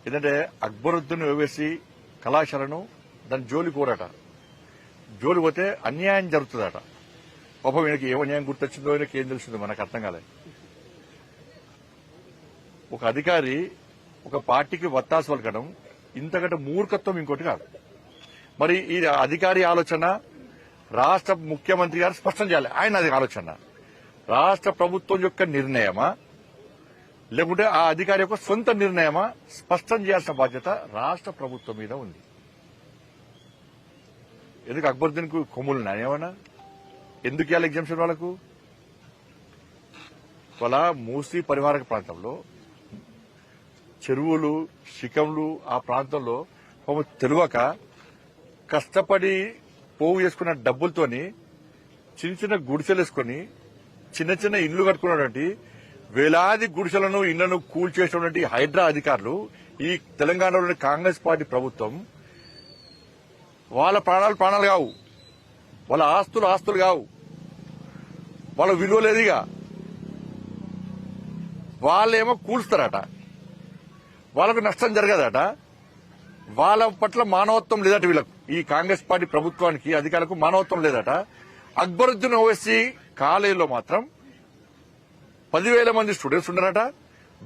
ఏంటంటే అక్బరుద్దీన్ ఓవైసీ కళాశాలను దాని జోలి కోరట. జోలి పోతే అన్యాయం జరుగుతుందట. పాపం ఈయనకి ఏం అన్యాయం గుర్తొచ్చిందో ఈయనకి ఏం తెలిసిందో మనకు అర్థం కాలేదు. ఒక అధికారి ఒక పార్టీకి వత్తాసు పలకడం ఇంతకంటే మూర్ఖత్వం ఇంకోటి కాదు. మరి ఈ అధికారి ఆలోచన రాష్ట్ర ముఖ్యమంత్రి గారు స్పష్టం చేయాలి. ఆయన అది ఆలోచన రాష్ట్ర ప్రభుత్వం యొక్క నిర్ణయమా లేకుంటే ఆ అధికారి యొక్క సొంత నిర్ణయమా స్పష్టం చేయాల్సిన బాధ్యత రాష్ట్ర ప్రభుత్వం మీద ఉంది. ఎందుకు అక్బరుద్దీన్ కు కొమ్ములు ఏమన్నా ఎందుకు ఇవ్వాలి ఎగ్జామ్షన్ వాళ్లకు? వాళ్ళ మూసీ పరివారక ప్రాంతంలో చెరువులు శిఖంలు ఆ ప్రాంతంలో తెలియక కష్టపడి పోగు చేసుకున్న డబ్బులతోని చిన్న చిన్న గుడిసెలు వేసుకుని చిన్న చిన్న ఇళ్లు కట్టుకున్నటువంటి వేలాది గుడిసెలను ఇళ్లను కూల్చేసినటువంటి హైడ్రా అధికారులు ఈ తెలంగాణలోని కాంగ్రెస్ పార్టీ ప్రభుత్వం వాళ్ళ ప్రాణాలు కావు, వాళ్ళ ఆస్తులు కావు, వాళ్ళ విలువ లేదుగా. వాళ్ళేమో కూల్స్తారట, వాళ్ళకు నష్టం జరగదట, వాళ్ళ పట్ల మానవత్వం లేదట. వీళ్ళకు ఈ కాంగ్రెస్ పార్టీ ప్రభుత్వానికి అధికారులకు మానవత్వం లేదట. అక్బరుద్దీన్ ఓవైసీ కాలేజీలో మాత్రం 10,000 మంది స్టూడెంట్స్ ఉన్నారట.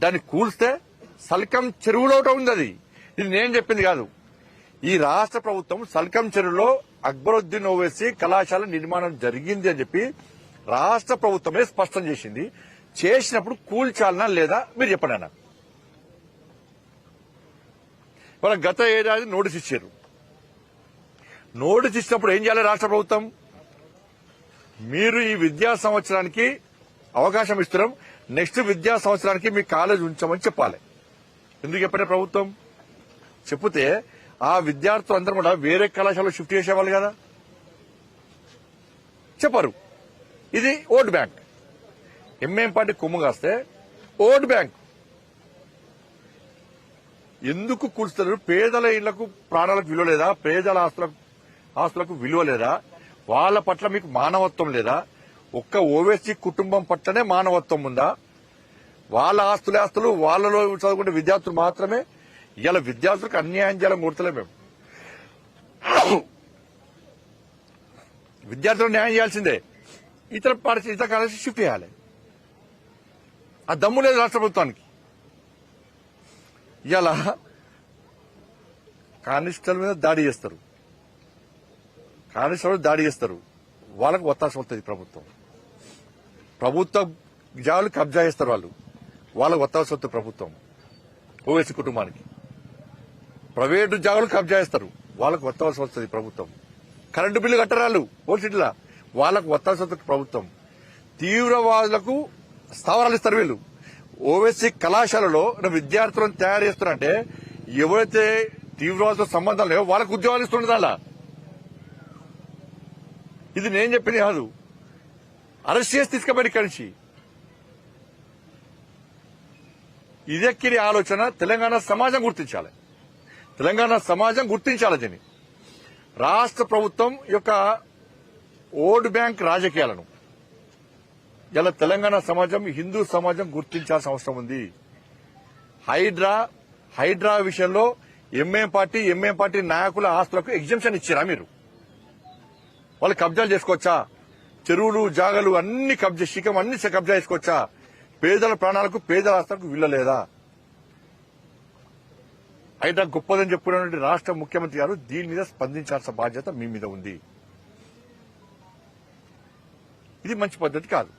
దాన్ని కూల్స్తే సల్కం చెరువులో ఉంది. అది ఇది నేను చెప్పింది కాదు. ఈ రాష్ట్ర ప్రభుత్వం సల్కం చెరువులో అక్బరుద్దీన్ ఓవైసీ కళాశాల నిర్మాణం జరిగింది అని చెప్పి రాష్ట్ర ప్రభుత్వమే స్పష్టం చేసింది. చేసినప్పుడు కూల్చాలనా లేదా మీరు చెప్పండి అన్న. వాళ్ళ గత ఏడాది నోటీస్ ఇచ్చారు. నోటీస్ ఇచ్చినప్పుడు ఏం చేయాలి రాష్ట్ర ప్రభుత్వం? మీరు ఈ విద్యా సంవత్సరానికి అవకాశం ఇస్తున్నాం, నెక్స్ట్ విద్యా సంవత్సరానికి మీ కాలేజ్ ఉంచామని చెప్పాలి. ఎందుకు చెప్పండి ప్రభుత్వం? చెప్తే ఆ విద్యార్థులు అందరూ కూడా వేరే కళాశాలలో షిఫ్ట్ చేసేవాళ్ళు కదా. చెప్పరు. ఇది ఓట్ బ్యాంక్. ఎంఏం పార్టీ కొమ్ము కాస్తే ఓట్ బ్యాంక్. ఎందుకు కూల్స్తారు? పేదల ఇళ్లకు ప్రాణాలకు విలువ లేదా? పేదల ఆస్తులకు విలువ లేదా? వాళ్ళ పట్ల మీకు మానవత్వం లేదా? ఒక్క ఓవైసీ కుటుంబం పట్లనే మానవత్వం ఉందా? వాళ్ళ ఆస్తులు వాళ్ళలో చదువుకునే విద్యార్థులు మాత్రమే. ఇలా విద్యార్థులకు అన్యాయం చేయాలని కోరుతలే మేము. విద్యార్థులకు న్యాయం చేయాల్సిందే. ఇతర కాలేజీ షిఫ్ట్ చేయాలి. ఆ దమ్ము లేదు రాష్ట్ర ప్రభుత్వానికి. ఇలా కానిస్టేబుల్ మీద దాడి చేస్తారు. వాళ్ళకు ఒత్తాస వస్తుంది ప్రభుత్వం. ప్రభుత్వ జాగాలు కబ్జా చేస్తారు వాళ్ళకు ఒత్తాస వస్తుంది ప్రభుత్వం. ఓవైసీ కుటుంబానికి ప్రైవేటు జాగాలు కబ్జా చేస్తారు, వాళ్ళకు ఒత్తాస వస్తుంది ప్రభుత్వం. కరెంటు బిల్లు కట్టరాళ్ళు ఓల్సిటీలా, వాళ్ళకు ఒత్తాస వస్తుంది ప్రభుత్వం. తీవ్రవాదులకు స్థావరాలు ఇస్తారు వీళ్ళు. ఓవైసీ కళాశాలలో విద్యార్థులను తయారు చేస్తున్నారంటే ఎవరైతే తీవ్రవాదులతో సంబంధం లేవో వాళ్ళకు ఉద్యోగాలు ఇస్తుండదు. అలా ఇది నేను చెప్పింది కాదు. అరెస్ట్ చేసి తీసుకుపోయి ఇక్కడి నుంచి. ఇదెక్కిరి ఆలోచన తెలంగాణ సమాజం గుర్తించాలి. దీన్ని రాష్ట్ర ప్రభుత్వం యొక్క ఓట్ బ్యాంక్ రాజకీయాలను ఇలా తెలంగాణ సమాజం, హిందూ సమాజం గుర్తించాల్సిన అవసరం ఉంది. హైడ్రా విషయంలో ఎంఏం పార్టీ నాయకుల ఆస్తులకు ఎగ్జంప్షన్ ఇచ్చారా మీరు? వాళ్ళు కబ్జాలు చేసుకోవచ్చా? చెరువులు జాగలు అన్ని శిఖం అన్ని కబ్జా చేసుకోవచ్చా? పేదల ప్రాణాలకు పేదల ఆస్తులకు విలువలేదా? హైడ్రా గొప్పదని చెప్పుకున్నటువంటి రాష్ట్ర ముఖ్యమంత్రి గారు దీని మీద స్పందించాల్సిన బాధ్యత మీ మీద ఉంది. ఇది మంచి పద్ధతి కాదు.